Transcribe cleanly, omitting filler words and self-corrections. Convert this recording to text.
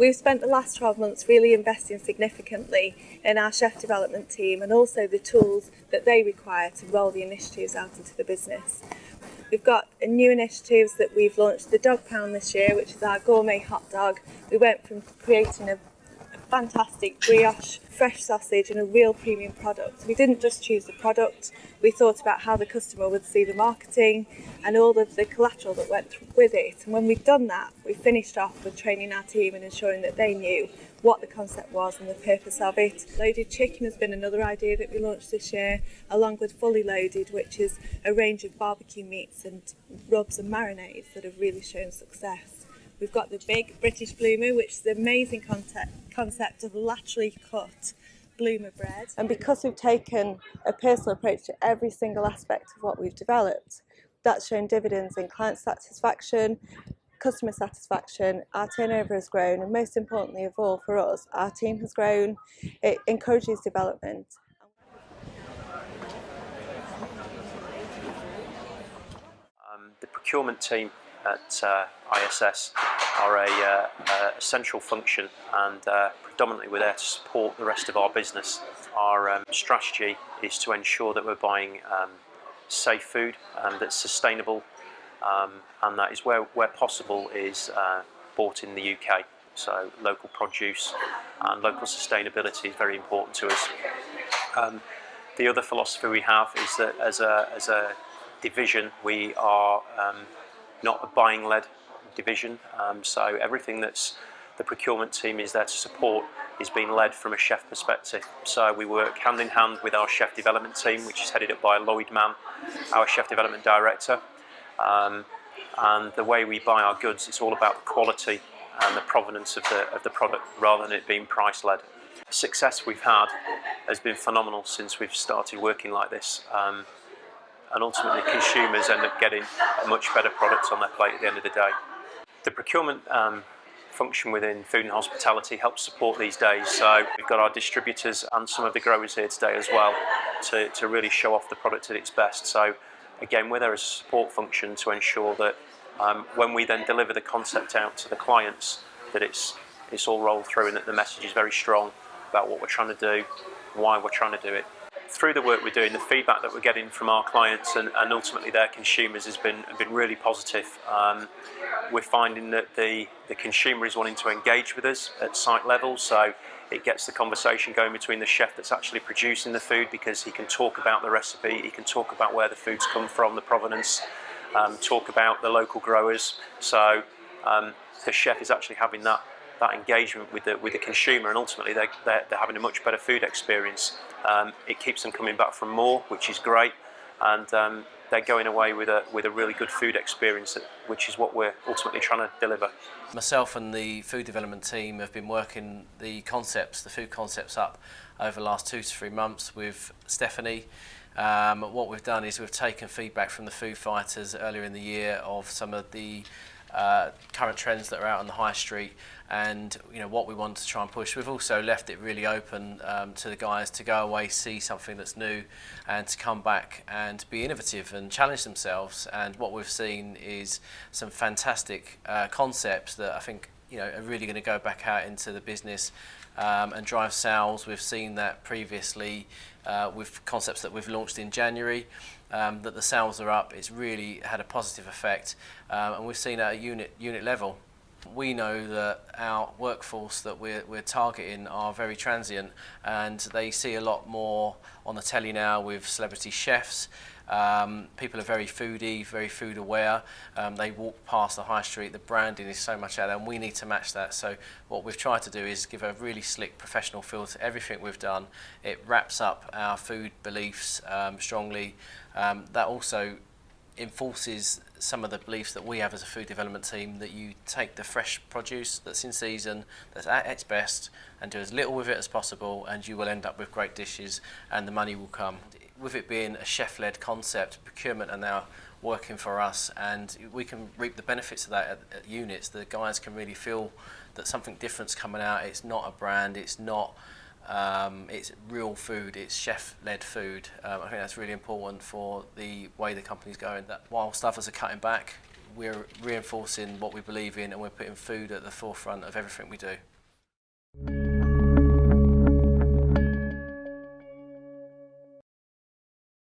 We've spent the last 12 months really investing significantly in our chef development team and also the tools that they require to roll the initiatives out into the business. We've got new initiatives that we've launched, the Dog Pound this year, which is our gourmet hot dog. We went from creating a fantastic brioche, fresh sausage and a real premium product. We didn't just choose the product, we thought about how the customer would see the marketing and all of the collateral that went with it. And when we've done that, we finished off with training our team and ensuring that they knew what the concept was and the purpose of it. Loaded chicken has been another idea that we launched this year, along with fully loaded, which is a range of barbecue meats and rubs and marinades that have really shown success. We've got the big British bloomer, which is the amazing concept of laterally cut bloomer bread. And because we've taken a personal approach to every single aspect of what we've developed, that's shown dividends in client satisfaction, customer satisfaction, our turnover has grown, and most importantly of all for us, our team has grown. It encourages development. The procurement team at ISS are a central function, and predominantly we're there to support the rest of our business. Our strategy is to ensure that we're buying safe food that's sustainable, and that is where possible is bought in the UK. So local produce and local sustainability is very important to us. The other philosophy we have is that as a division we are not a buying-led division, so everything that's the procurement team is there to support is being led from a chef perspective. So we work hand in hand with our chef development team, which is headed up by Lloyd Mann, our chef development director, and the way we buy our goods, it's all about the quality and the provenance of the product rather than it being price-led. The success we've had has been phenomenal since we've started working like this. And ultimately consumers end up getting a much better product on their plate at the end of the day. The procurement function within food and hospitality helps support these days, so we've got our distributors and some of the growers here today as well to really show off the product at its best. So again, we're there as a support function to ensure that when we then deliver the concept out to the clients, that it's all rolled through and that the message is very strong about what we're trying to do, why we're trying to do it. Through the work we're doing, the feedback that we're getting from our clients and ultimately their consumers has been really positive. We're finding that the consumer is wanting to engage with us at site level, so it gets the conversation going between the chef that's actually producing the food, because he can talk about the recipe, he can talk about where the food's come from, the provenance, talk about the local growers. So the chef is actually having that engagement with the consumer, and ultimately they're having a much better food experience. It keeps them coming back for more, which is great, and they're going away with a really good food experience, which is what we're ultimately trying to deliver. Myself and the food development team have been working the food concepts up over the last 2 to 3 months with Stephanie. What we've done is we've taken feedback from the food fighters earlier in the year of some of the current trends that are out on the high street, and what we want to try and push. We've also left it really open to the guys to go away, see something that's new, and to come back and be innovative and challenge themselves. And what we've seen is some fantastic concepts that I think are really going to go back out into the business and drive sales. We've seen that previously with concepts that we've launched in January. That the sales are up. It's really had a positive effect, and we've seen at a unit level. We know that our workforce that we're targeting are very transient, and they see a lot more on the telly now with celebrity chefs. People are very foodie, very food aware. They walk past the high street, the branding is so much out there, and we need to match that. So what we've tried to do is give a really slick professional feel to everything we've done. It wraps up our food beliefs strongly. That also enforces some of the beliefs that we have as a food development team, that you take the fresh produce that's in season, that's at its best, and do as little with it as possible, and you will end up with great dishes and the money will come. With it being a chef-led concept, procurement are now working for us, and we can reap the benefits of that at units. The guys can really feel that something different's coming out. It's not a brand, it's not it's real food, it's chef-led food. I think that's really important for the way the company's going. That whilst others are cutting back, we're reinforcing what we believe in, and we're putting food at the forefront of everything we do.